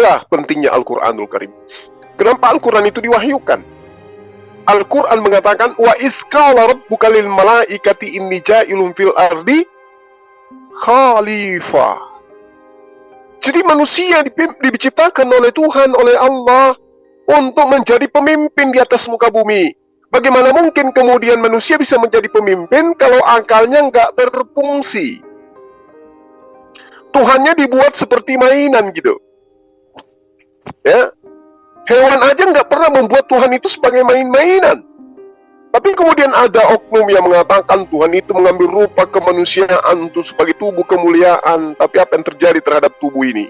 Inilah pentingnya Al-Quranul Karim. Kenapa Al-Quran itu diwahyukan? Al-Quran mengatakan, wa isqala rabbuka lil malaikati inni ja'ilun fil ardi khalifah. Jadi manusia diciptakan oleh Tuhan, oleh Allah, untuk menjadi pemimpin di atas muka bumi. Bagaimana mungkin kemudian manusia bisa menjadi pemimpin kalau akalnya nggak berfungsi? Tuhannya dibuat seperti mainan gitu. Ya, hewan aja nggak pernah membuat Tuhan itu sebagai main-mainan. Tapi kemudian ada oknum yang mengatakan Tuhan itu mengambil rupa kemanusiaan untuk sebagai tubuh kemuliaan. Tapi apa yang terjadi terhadap tubuh ini?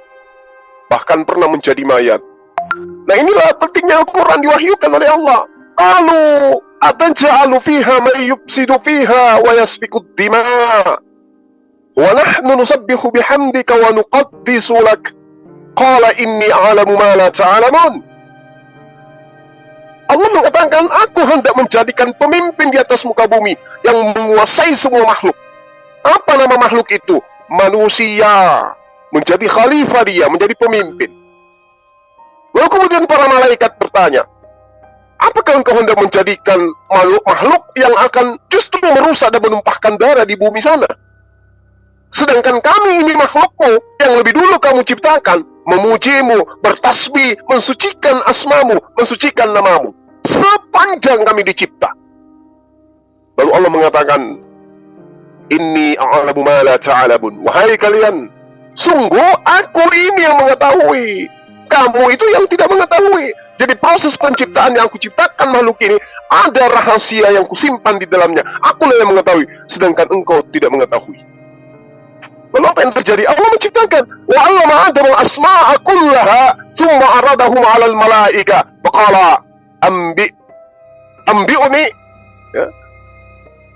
Bahkan pernah menjadi mayat. Nah, inilah pentingnya Al-Quran diwahyukan oleh Allah. Qalu ataj'alu fiha man yufsidu fiha wa yasfiku ad-dima' wa nahnu nusabbihu bihamdika wa nuqaddisu lak. Qala inni a'lamu ma la ta'lamun. Allah mengatakan, aku hendak menjadikan pemimpin di atas muka bumi yang menguasai semua makhluk. Apa nama makhluk itu? Manusia. Menjadi khalifah dia, menjadi pemimpin. Lalu kemudian para malaikat bertanya, apakah engkau hendak menjadikan makhluk yang akan justru merusak dan menumpahkan darah di bumi sana? Sedangkan kami ini makhlukmu yang lebih dulu kamu ciptakan, memujimu, bertasbih, mensucikan asmamu, mensucikan namamu sepanjang kami dicipta. Lalu Allah mengatakan, inni a'lamu ma la ta'lamun. Wahai kalian, sungguh aku ini yang mengetahui, kamu itu yang tidak mengetahui. Jadi proses penciptaan yang aku ciptakan makhluk ini, ada rahasia yang kusimpan di dalamnya. Akulah yang mengetahui, sedangkan engkau tidak mengetahui. Lalu apa yang terjadi? Allah menciptakan, wa 'allama Adama al-asma'a kullaha thumma aradahum 'alal malaika faqala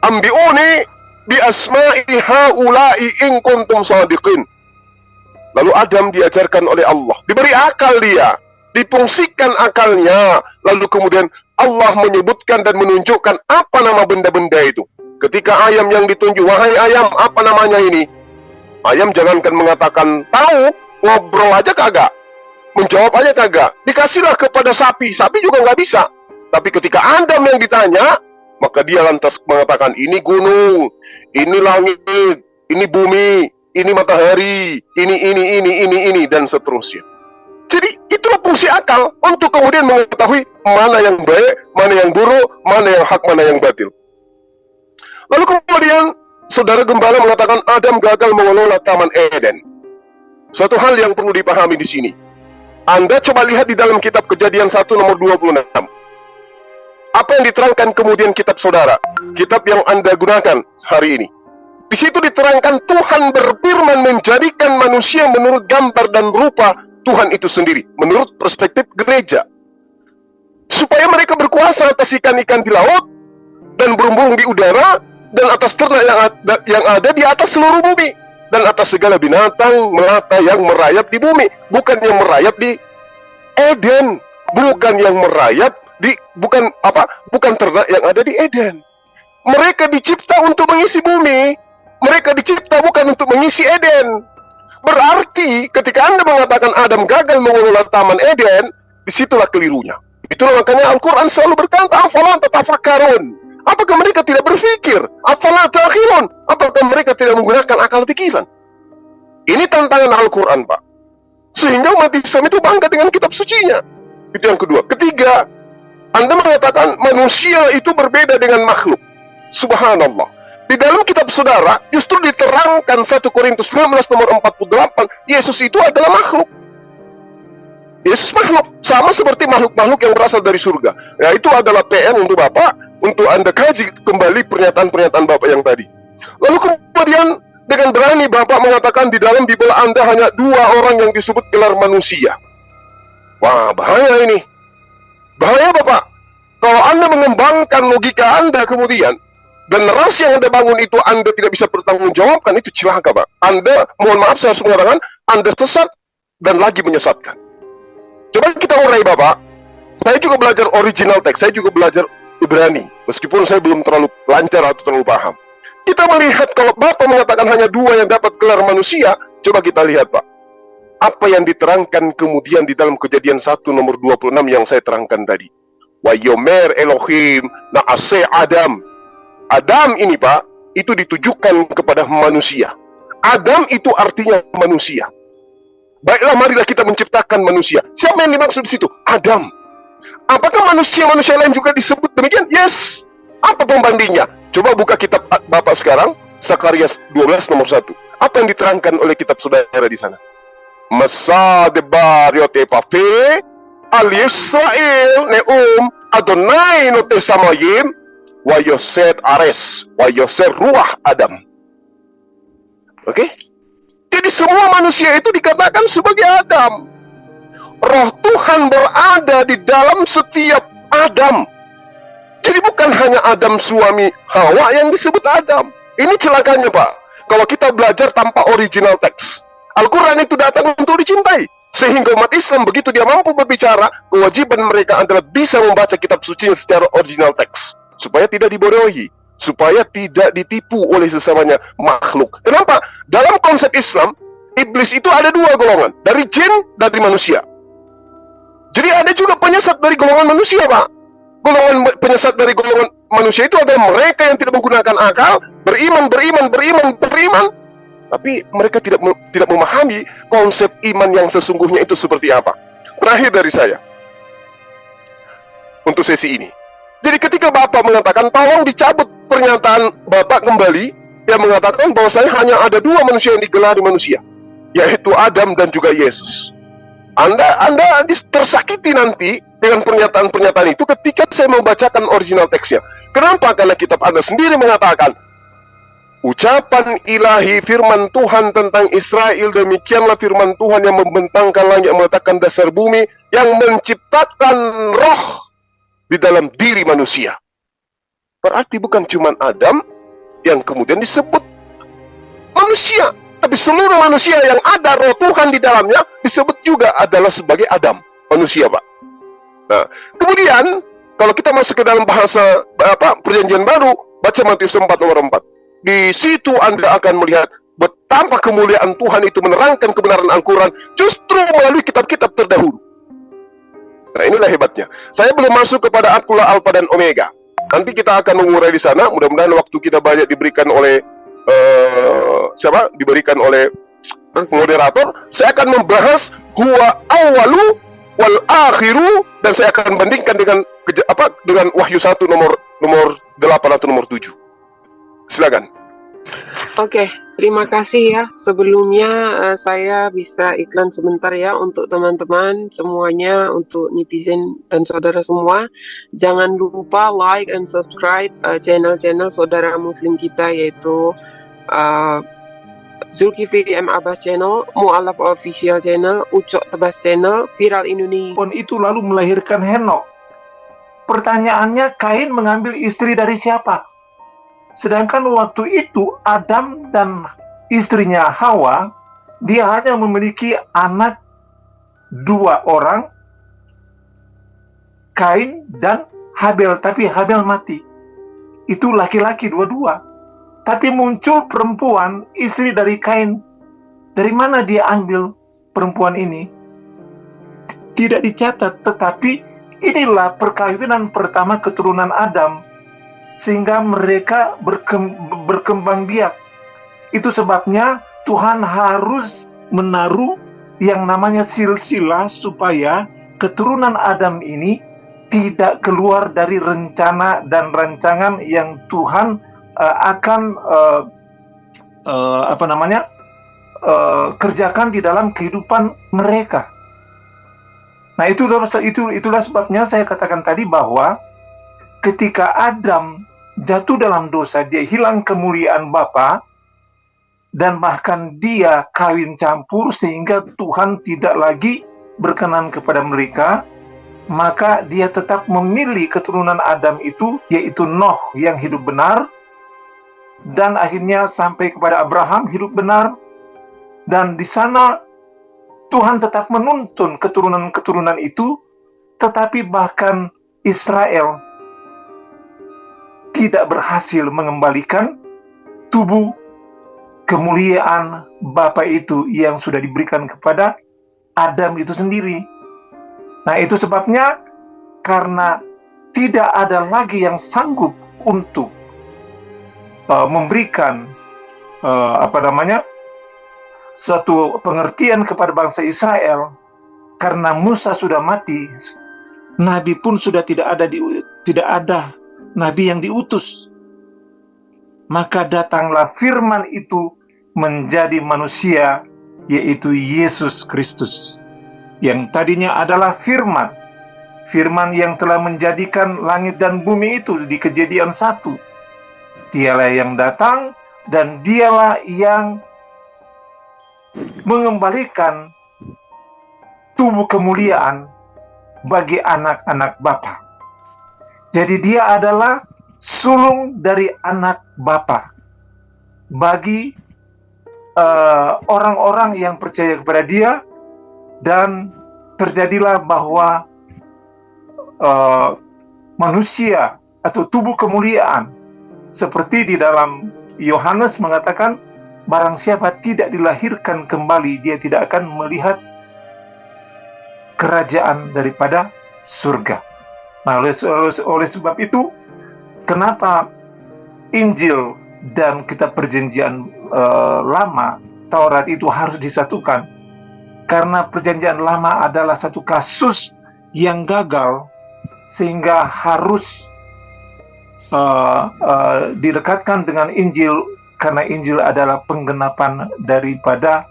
ambi'uni bi asma'i haula'i in kuntum shadiqin. Lalu Adam diajarkan oleh Allah, diberi akal dia, difungsikan akalnya, lalu kemudian Allah menyebutkan dan menunjukkan apa nama benda-benda itu. Ketika ayam yang ditunjuk, wahai ayam, apa namanya ini? Ayam jangankan mengatakan tahu, ngobrol aja kagak, menjawab aja kagak. Dikasihlah kepada sapi, sapi juga nggak bisa. Tapi ketika Adam yang ditanya, maka dia lantas mengatakan, ini gunung, ini langit, ini bumi, ini matahari, ini, dan seterusnya. Jadi itulah fungsi akal untuk kemudian mengetahui mana yang baik, mana yang buruk, mana yang hak, mana yang batil. Lalu kemudian Saudara Gembala mengatakan Adam gagal mengelola Taman Eden. Satu hal yang perlu dipahami di sini. Anda coba lihat di dalam kitab Kejadian 1 nomor 26. Apa yang diterangkan kemudian kitab saudara? Kitab yang Anda gunakan hari ini. Di situ diterangkan Tuhan berfirman menjadikan manusia menurut gambar dan rupa Tuhan itu sendiri, menurut perspektif gereja. Supaya mereka berkuasa atas ikan-ikan di laut dan burung-burung di udara, dan atas ternak yang ada di atas seluruh bumi, dan atas segala binatang melata yang merayap di bumi. Bukan yang merayap di Eden, bukan yang merayap di bukan ternak yang ada di Eden. Mereka dicipta untuk mengisi bumi, mereka dicipta bukan untuk mengisi Eden. Berarti ketika Anda mengatakan Adam gagal mengelola Taman Eden, disitulah kelirunya. Itulah makanya Al-Quran selalu berkata, afala tatafakkarun. Apakah mereka tidak berpikir? Afala ta'qilun? Apakah mereka tidak menggunakan akal pikiran? Ini tantangan Al-Quran, Pak. Sehingga umat Islam itu bangga dengan kitab sucinya. Itu yang kedua. Ketiga, Anda mengatakan manusia itu berbeda dengan makhluk. Subhanallah. Di dalam kitab saudara justru diterangkan 1 Korintus 19 nomor 48, Yesus itu adalah makhluk. Yesus makhluk, sama seperti makhluk-makhluk yang berasal dari surga. Ya, itu adalah PM untuk Bapak, untuk Anda kaji kembali pernyataan-pernyataan Bapak yang tadi. Lalu kemudian dengan berani Bapak mengatakan di dalam Bible Anda hanya 2 orang yang disebut gelar manusia. Wah, bahaya ini. Bahaya Bapak. Kalau Anda mengembangkan logika Anda kemudian, dan narasi yang Anda bangun itu Anda tidak bisa bertanggungjawabkan, itu celaka Pak. Anda, mohon maaf saya harus mengatakan, Anda sesat dan lagi menyesatkan. Coba kita urai Bapak. Saya juga belajar original text, saya juga belajar Ibrani, meskipun saya belum terlalu lancar atau terlalu paham. Kita melihat kalau Bapak mengatakan hanya 2 yang dapat gelar manusia, coba kita lihat Pak. apa yang diterangkan kemudian di dalam Kejadian 1 nomor 26 yang saya terangkan tadi. Wa yomer Elohim na'ase Adam. Adam ini Pak, itu ditujukan kepada manusia. Adam itu artinya manusia. Baiklah, marilah kita menciptakan manusia. Siapa yang dimaksud di situ? Adam. Apakah manusia-manusia lain juga disebut demikian? Yes. Apa pembandingnya? Coba buka kitab Bapak sekarang, Zakaria 12 nomor 1. Apa yang diterangkan oleh kitab saudara di sana? Masa debar yote pafe al Yisrael neum Adonai note samayim wa yoset ares wa yoset ruah Adam. Oke? Jadi semua manusia itu dikatakan sebagai Adam. Roh Tuhan berada di dalam setiap Adam. Jadi bukan hanya Adam suami Hawa yang disebut Adam. Ini celakanya Pak. Kalau kita belajar tanpa original teks. Al-Quran itu datang untuk dicintai. Sehingga umat Islam begitu dia mampu berbicara, kewajiban mereka adalah bisa membaca kitab suci secara original teks. Supaya tidak dibodohi. Supaya tidak ditipu oleh sesamanya makhluk. Kenapa? Dalam konsep Islam, iblis itu ada dua golongan. Dari jin, dari manusia. Jadi ada juga penyesat dari golongan manusia, Pak. Golongan penyesat dari golongan manusia itu adalah mereka yang tidak menggunakan akal, beriman, tapi mereka tidak memahami konsep iman yang sesungguhnya itu seperti apa. Terakhir dari saya, untuk sesi ini. Jadi ketika Bapak mengatakan, tolong dicabut pernyataan Bapak kembali, yang mengatakan bahwa saya hanya ada dua manusia yang digelari manusia, yaitu Adam dan juga Yesus. Anda tersakiti nanti dengan pernyataan-pernyataan itu ketika saya membacakan original teksnya. Kenapa? Karena kitab Anda sendiri mengatakan, ucapan ilahi firman Tuhan tentang Israel, demikianlah firman Tuhan yang membentangkan langit, meletakkan dasar bumi, yang menciptakan roh di dalam diri manusia. Berarti bukan cuma Adam yang kemudian disebut manusia, tapi seluruh manusia yang ada roh Tuhan di dalamnya disebut juga adalah sebagai Adam, manusia, Pak. Nah, kemudian kalau kita masuk ke dalam bahasa Perjanjian Baru, baca Matius 4 nomor 4. Di situ Anda akan melihat betapa kemuliaan Tuhan itu menerangkan kebenaran Al-Quran justru melalui kitab-kitab terdahulu. Nah, inilah hebatnya. Saya belum masuk kepada Akula, Alfa, dan Omega. Nanti kita akan mengurai di sana. Mudah-mudahan waktu kita banyak diberikan oleh diberikan oleh moderator. Saya akan membahas huwa awalu wal akhiru, dan saya akan bandingkan dengan Wahyu 1 nomor 8 atau nomor 7. Silakan. Oke, terima kasih ya. Sebelumnya saya bisa iklan sebentar ya untuk teman-teman semuanya, untuk netizen dan saudara semua. Jangan lupa like and subscribe channel-channel saudara muslim kita, yaitu Zulkifli M. Abbas Channel, Mu'alaf Official Channel, Ucok Tebas Channel, Viral Indonesia. Pohon itu lalu melahirkan Henok. Pertanyaannya, Kain mengambil istri dari siapa? Sedangkan waktu itu Adam dan istrinya Hawa, dia hanya memiliki anak 2 orang, Kain dan Habel, tapi Habel mati. Itu laki-laki dua-dua. Tapi muncul perempuan, istri dari Kain. Dari mana dia ambil perempuan ini? Tidak dicatat, tetapi inilah perkawinan pertama keturunan Adam, sehingga mereka berkembang biak. Itu sebabnya Tuhan harus menaruh yang namanya silsilah supaya keturunan Adam ini tidak keluar dari rencana dan rancangan yang Tuhan akan kerjakan di dalam kehidupan mereka. Nah, itulah sebabnya saya katakan tadi bahwa ketika Adam jatuh dalam dosa, dia hilang kemuliaan Bapa, dan bahkan dia kawin campur sehingga Tuhan tidak lagi berkenan kepada mereka. Maka dia tetap memilih keturunan Adam itu, yaitu Noh yang hidup benar, dan akhirnya sampai kepada Abraham hidup benar. Dan di sana Tuhan tetap menuntun keturunan-keturunan itu, tetapi bahkan Israel tidak berhasil mengembalikan tubuh kemuliaan Bapa itu yang sudah diberikan kepada Adam itu sendiri. Nah, itu sebabnya karena tidak ada lagi yang sanggup untuk memberikan suatu pengertian kepada bangsa Israel, karena Musa sudah mati, nabi pun sudah tidak ada nabi yang diutus. Maka datanglah firman itu menjadi manusia, yaitu Yesus Kristus, yang tadinya adalah firman yang telah menjadikan langit dan bumi itu di Kejadian 1. Dialah yang datang dan dialah yang mengembalikan tubuh kemuliaan bagi anak-anak Bapa. Jadi dia adalah sulung dari anak Bapa bagi orang-orang yang percaya kepada dia, dan terjadilah bahwa manusia atau tubuh kemuliaan, seperti di dalam Yohanes mengatakan, barang siapa tidak dilahirkan kembali, dia tidak akan melihat kerajaan daripada surga. Nah, oleh sebab itu, kenapa Injil dan kitab perjanjian lama, Taurat itu harus disatukan? Karena perjanjian lama adalah satu kasus yang gagal, sehingga harus didekatkan dengan Injil, karena Injil adalah penggenapan daripada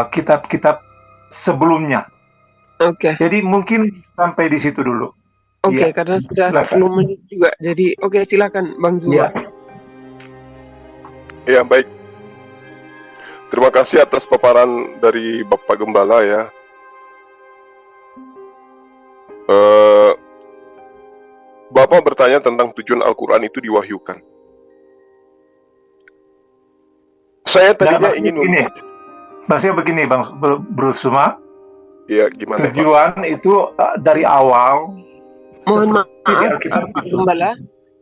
kitab-kitab sebelumnya. Oke. Jadi mungkin sampai di situ dulu. Oke, Ya, karena sudah silakan. 10 menit juga. Jadi, oke, silakan Bang Ya. Zuma. Ya, baik. Terima kasih atas paparan dari Bapak Gembala ya. Bapak bertanya tentang tujuan Al-Quran itu diwahyukan. Saya tadinya ingin Maksudnya begini, Bang Bro Zuma, ya gimana Pak? tujuan itu dari awal. Mohon seperti di maaf, Alkitab Pak itu. Gembala,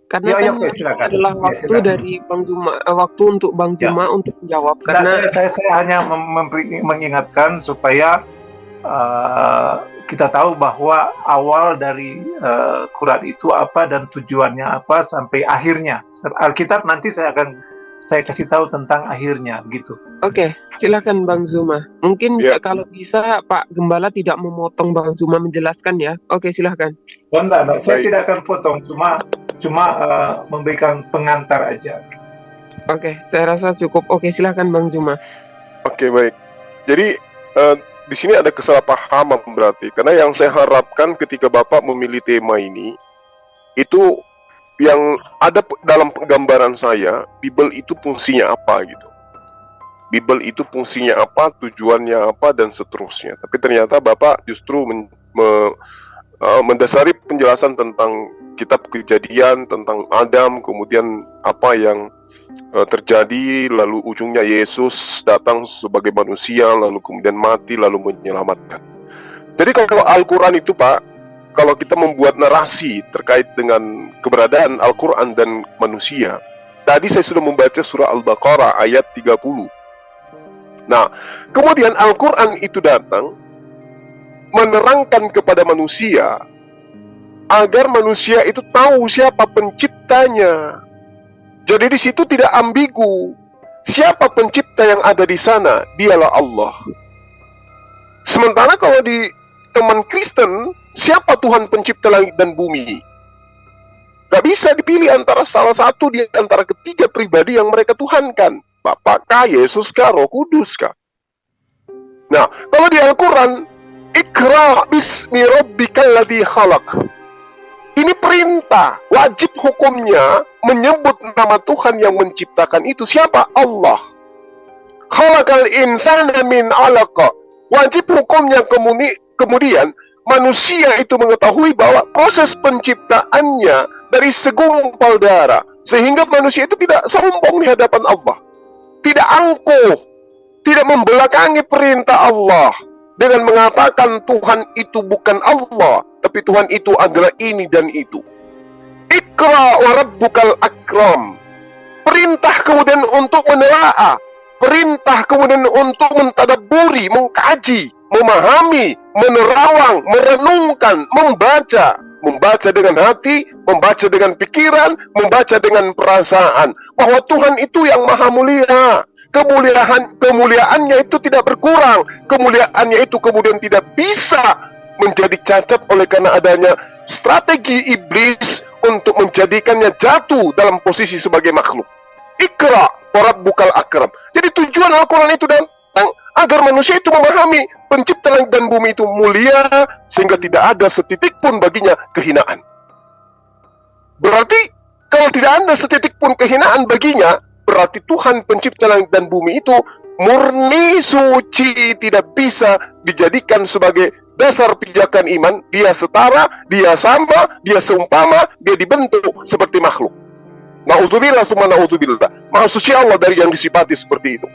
karena Ya, kan oke, silakan. adalah Ya, waktu silakan. dari Bang Zuma, waktu untuk Bang Ya. Zuma untuk menjawab. Nah, Karena saya hanya mengingatkan supaya kita tahu bahwa awal dari Quran itu apa dan tujuannya apa sampai akhirnya. Alkitab nanti saya kasih tahu tentang akhirnya, gitu. Oke, silakan Bang Zuma. Mungkin Ya. kalau bisa Pak Gembala tidak memotong Bang Zuma menjelaskan ya. Oke, silakan. Enggak, saya Baik. tidak akan potong, cuma memberikan pengantar aja. Oke, saya rasa cukup. Oke, silakan Bang Zuma. Oke, baik. Jadi di sini ada kesalahpahaman berarti, karena yang saya harapkan ketika Bapak memilih tema ini, itu yang ada dalam penggambaran saya, Bible itu fungsinya apa gitu. Bible itu fungsinya apa, tujuannya apa, dan seterusnya. Tapi ternyata Bapak justru mendasari penjelasan tentang kitab Kejadian, tentang Adam, kemudian apa yang terjadi, lalu ujungnya Yesus datang sebagai manusia, lalu kemudian mati, lalu menyelamatkan. Jadi kalau Al-Quran itu Pak, kalau kita membuat narasi terkait dengan keberadaan Al-Quran dan manusia, tadi saya sudah membaca surah Al-Baqarah ayat 30. Nah, kemudian Al-Quran itu datang menerangkan kepada manusia agar manusia itu tahu siapa penciptanya. Jadi di situ tidak ambigu. Siapa pencipta yang ada di sana? Dialah Allah. Sementara kalau di teman Kristen, siapa Tuhan pencipta langit dan bumi? Gak bisa dipilih antara salah satu di antara ketiga pribadi yang mereka tuhankan. Bapa kah, Yesus kah, Roh Kudus kah? Nah, kalau di Al-Quran, Iqra bismi rabbikal ladzi khalaq. Ini perintah, wajib hukumnya menyebut nama Tuhan yang menciptakan itu. Siapa? Allah. Khalaqal insana min 'alaq. Wajib hukumnya kemudian manusia itu mengetahui bahwa proses penciptaannya dari segumpal darah, sehingga manusia itu tidak sombong di hadapan Allah, tidak angkuh, tidak membelakangi perintah Allah dengan mengatakan Tuhan itu bukan Allah, tapi Tuhan itu adalah ini dan itu. Iqra wa rabbukal akram. Perintah kemudian untuk menelaah, perintah kemudian untuk mentadabburi, mengkaji memahami, menerawang, merenungkan, membaca dengan hati, membaca dengan pikiran, membaca dengan perasaan, bahwa Tuhan itu yang maha mulia. Kemuliaannya itu tidak berkurang. Kemuliaannya itu kemudian tidak bisa menjadi cacat oleh karena adanya strategi iblis untuk menjadikannya jatuh dalam posisi sebagai makhluk. Ikra wa rabbukal akram. Jadi tujuan Al-Quran itu datang agar manusia itu memahami pencipta langit dan bumi itu mulia, sehingga tidak ada setitik pun baginya kehinaan. Berarti kalau tidak ada setitik pun kehinaan baginya, berarti Tuhan pencipta langit dan bumi itu murni suci, tidak bisa dijadikan sebagai dasar pijakan iman. Dia setara, dia sama, dia seumpama, dia dibentuk seperti makhluk. Na'udzubillah summa na'udzubillah. Maha suci Allah dari yang disifati seperti itu.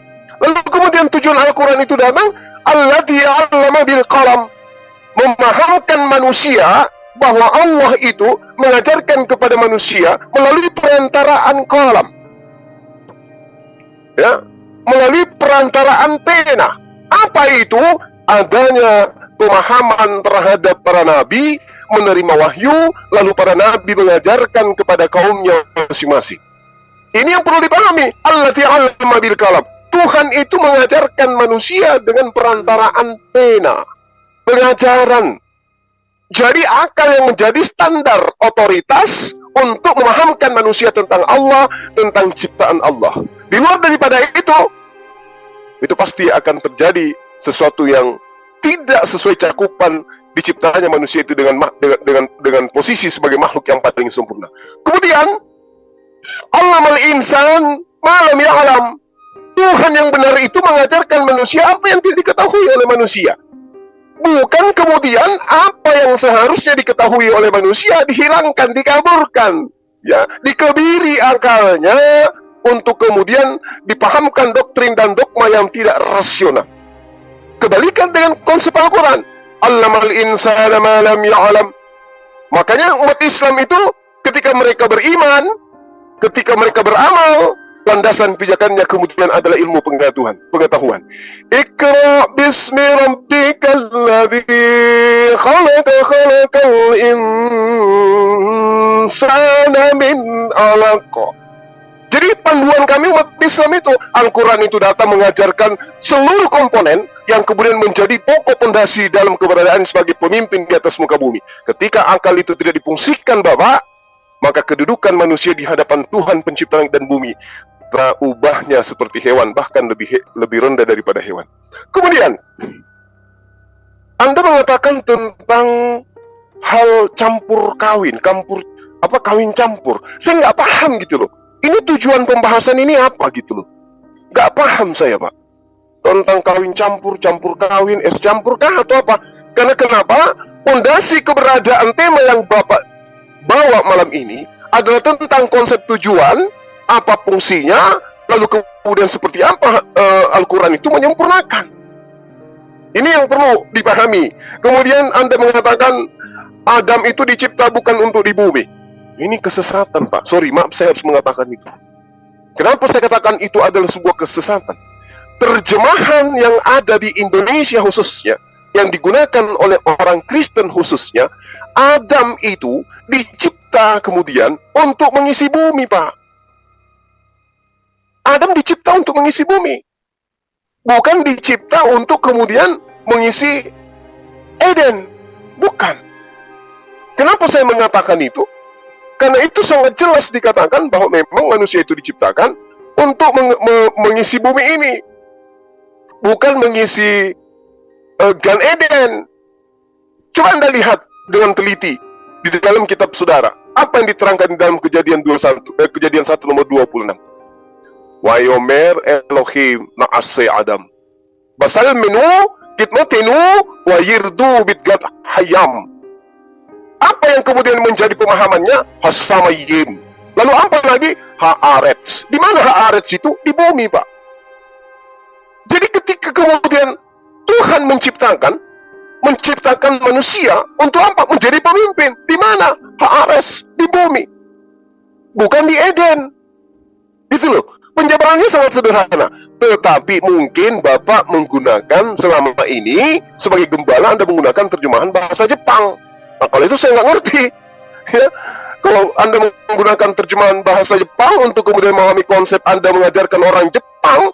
Lalu kemudian tujuan Al-Quran itu datang, alladzi 'allama bil qalam, memahamkan manusia bahwa Allah itu mengajarkan kepada manusia melalui perantaraan qalam. Ya, melalui perantaraan pena. Apa itu? Adanya pemahaman terhadap para nabi, menerima wahyu, lalu para nabi mengajarkan kepada kaumnya masing-masing. Ini yang perlu dipahami. Alladzi 'allama bil qalam. Tuhan itu mengajarkan manusia dengan perantaraan pena, pengajaran. Jadi akal yang menjadi standar otoritas untuk memahamkan manusia tentang Allah, tentang ciptaan Allah. Di luar daripada itu pasti akan terjadi sesuatu yang tidak sesuai cakupan diciptanya manusia itu dengan posisi sebagai makhluk yang paling sempurna. Kemudian allamal insan ma lam ya'lam. Tuhan yang benar itu mengajarkan manusia apa yang tidak diketahui oleh manusia. Bukan kemudian apa yang seharusnya diketahui oleh manusia dihilangkan, dikaburkan, ya, dikebiri akalnya untuk kemudian dipahamkan doktrin dan dogma yang tidak rasional. Kebalikan dengan konsep Al-Quran. Allamal insana ma lam ya'lam. Makanya umat Islam itu ketika mereka beriman, ketika mereka beramal, landasan pijakannya kemudian adalah ilmu pengetahuan. Iqra bismi rabbikal ladzi khalaqal insana min 'alaq. Jadi panduan kami umat Islam itu, Al-Quran itu datang mengajarkan seluruh komponen yang kemudian menjadi pokok pondasi dalam keberadaan sebagai pemimpin di atas muka bumi. Ketika akal itu tidak difungsikan, Bapak, maka kedudukan manusia di hadapan Tuhan pencipta langit dan bumi ubahnya seperti hewan, bahkan lebih rendah daripada hewan. Kemudian Anda mengatakan tentang hal campur kawin, kawin campur. Saya nggak paham gitu loh. Ini tujuan pembahasan ini apa gitu loh? Nggak paham saya, Pak. Tentang kawin campur kawin, es campur kah atau apa? Karena kenapa? Pondasi keberadaan tema yang Bapak bawa malam ini adalah tentang konsep tujuan, apa fungsinya, lalu kemudian seperti apa Al-Quran itu menyempurnakan. Ini yang perlu dipahami. Kemudian Anda mengatakan Adam itu dicipta bukan untuk di bumi. Ini kesesatan, Pak. Sorry, maaf saya harus mengatakan itu. Kenapa saya katakan itu adalah sebuah kesesatan? Terjemahan yang ada di Indonesia khususnya, yang digunakan oleh orang Kristen khususnya, Adam itu dicipta kemudian untuk mengisi bumi, Pak. Adam dicipta untuk mengisi bumi, bukan dicipta untuk kemudian mengisi Eden. Bukan. Kenapa saya mengatakan itu? Karena itu sangat jelas dikatakan bahwa memang manusia itu diciptakan untuk mengisi bumi ini, bukan mengisi Gan Eden. Coba Anda lihat dengan teliti di dalam kitab saudara, apa yang diterangkan di dalam Kejadian 1 nomor 26. Wayomer Elohim na'asai Adam basal minu kitmatinu wa yirdu bidgat hayam. Apa yang kemudian menjadi pemahamannya? Hasamayim. Lalu apa lagi? Haaretz. Di mana Haaretz itu? Di bumi, Pak. Jadi ketika kemudian Tuhan menciptakan manusia untuk apa? Menjadi pemimpin. Di mana? Haaretz. Di bumi. Bukan di Eden. Gitu loh. Penjabarannya sangat sederhana. Tetapi mungkin Bapak menggunakan selama ini sebagai gembala, Anda menggunakan terjemahan bahasa Jepang. Nah, kalau itu saya nggak ngerti. Ya, kalau Anda menggunakan terjemahan bahasa Jepang untuk kemudian memahami konsep, Anda mengajarkan orang Jepang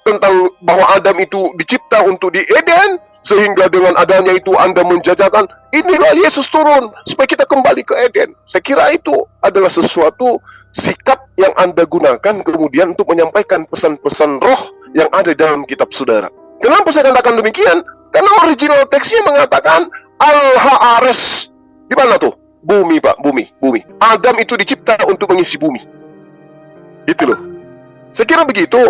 tentang bahwa Adam itu dicipta untuk di Eden, sehingga dengan adanya itu Anda menjajakan, inilah Yesus turun supaya kita kembali ke Eden. Saya kira itu adalah sesuatu sikap yang Anda gunakan kemudian untuk menyampaikan pesan-pesan roh yang ada dalam kitab saudara. Kenapa saya katakan demikian? Karena original teksnya mengatakan Al-Haares. Di mana tuh? Bumi, Pak, bumi. Adam itu dicipta untuk mengisi bumi. Itu loh. Saya kira begitu,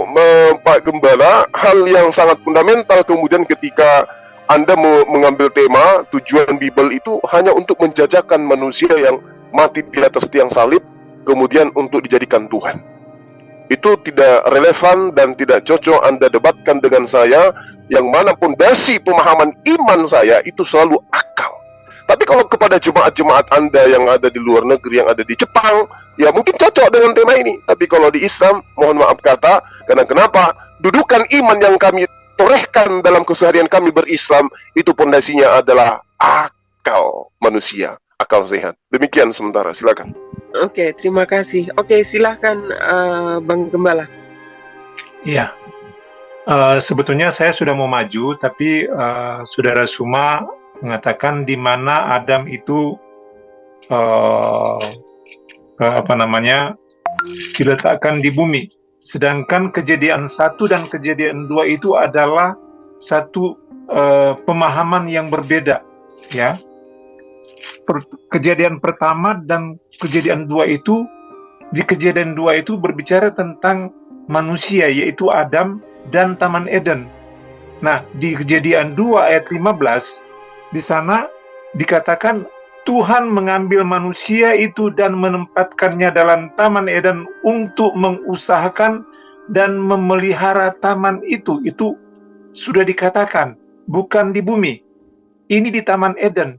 Pak Gembala, hal yang sangat fundamental kemudian ketika Anda mengambil tema tujuan Bible itu hanya untuk menjajakan manusia yang mati di atas tiang salib, kemudian untuk dijadikan Tuhan. Itu tidak relevan dan tidak cocok Anda debatkan dengan saya, yang mana pondasi pemahaman iman saya itu selalu akal. Tapi kalau kepada jemaat-jemaat Anda yang ada di luar negeri, yang ada di Jepang, ya mungkin cocok dengan tema ini. Tapi kalau di Islam, mohon maaf kata, karena kenapa? Dudukan iman yang kami torehkan dalam keseharian kami berislam, itu pondasinya adalah akal manusia, akal sehat. Demikian sementara, silakan. Oke, terima kasih. Oke, silahkan Bang Gembala. Iya. Sebetulnya saya sudah mau maju, tapi Saudara Suma mengatakan di mana Adam itu diletakkan di bumi. Sedangkan Kejadian 1 dan Kejadian 2 itu adalah satu pemahaman yang berbeda, ya. Kejadian pertama dan Kejadian 2 itu, di Kejadian 2 itu berbicara tentang manusia, yaitu Adam dan Taman Eden. Nah, di Kejadian 2 ayat 15, di sana dikatakan Tuhan mengambil manusia itu dan menempatkannya dalam Taman Eden untuk mengusahakan dan memelihara taman itu. Itu sudah dikatakan, bukan di bumi. Ini di Taman Eden.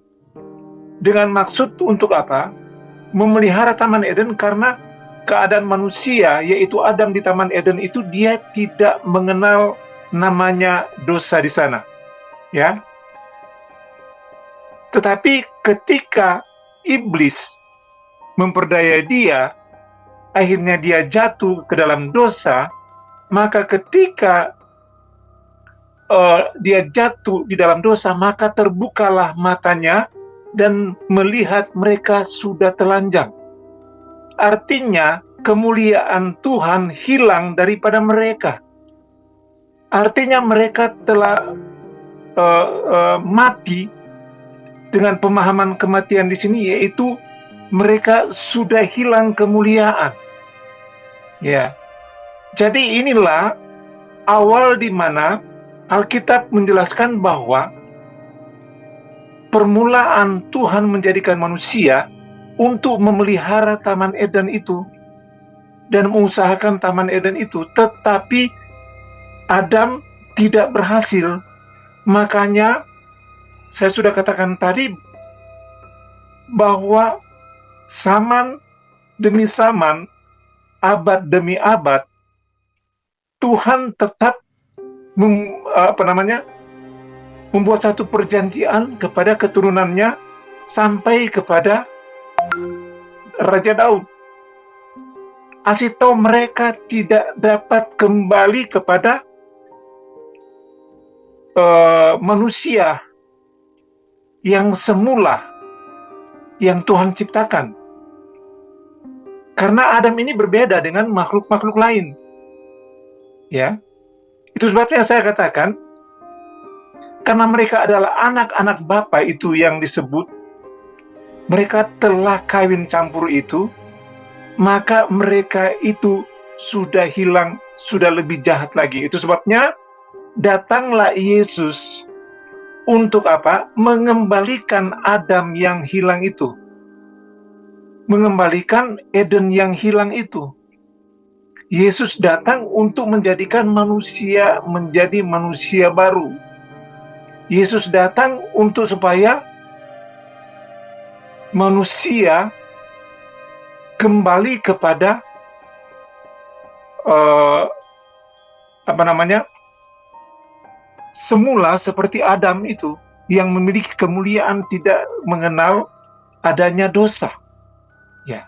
Dengan maksud untuk apa? Memelihara Taman Eden karena keadaan manusia, yaitu Adam di Taman Eden itu, dia tidak mengenal namanya dosa di sana. Ya. Tetapi ketika iblis memperdaya dia, akhirnya dia jatuh ke dalam dosa, maka ketika dia jatuh di dalam dosa, maka terbukalah matanya dan melihat mereka sudah telanjang. Artinya kemuliaan Tuhan hilang daripada mereka. Artinya mereka telah mati. Dengan pemahaman kematian di sini, yaitu mereka sudah hilang kemuliaan. Ya. Jadi inilah awal di mana Alkitab menjelaskan bahwa permulaan Tuhan menjadikan manusia untuk memelihara Taman Eden itu dan mengusahakan Taman Eden itu, tetapi Adam tidak berhasil. Makanya saya sudah katakan tadi bahwa zaman demi zaman, abad demi abad, Tuhan tetap membuat satu perjanjian kepada keturunannya sampai kepada Raja Daud. Kasih tahu mereka tidak dapat kembali kepada manusia yang semula yang Tuhan ciptakan. Karena Adam ini berbeda dengan makhluk-makhluk lain. Ya. Itu sebabnya saya katakan, karena mereka adalah anak-anak Bapa itu yang disebut, mereka telah kawin campur itu, maka mereka itu sudah hilang, sudah lebih jahat lagi. Itu sebabnya datanglah Yesus. Untuk apa? Mengembalikan Adam yang hilang itu. Mengembalikan Eden yang hilang itu. Yesus datang untuk menjadikan manusia menjadi manusia baru. Yesus datang untuk supaya manusia kembali kepada apa namanya, semula seperti Adam itu yang memiliki kemuliaan tidak mengenal adanya dosa.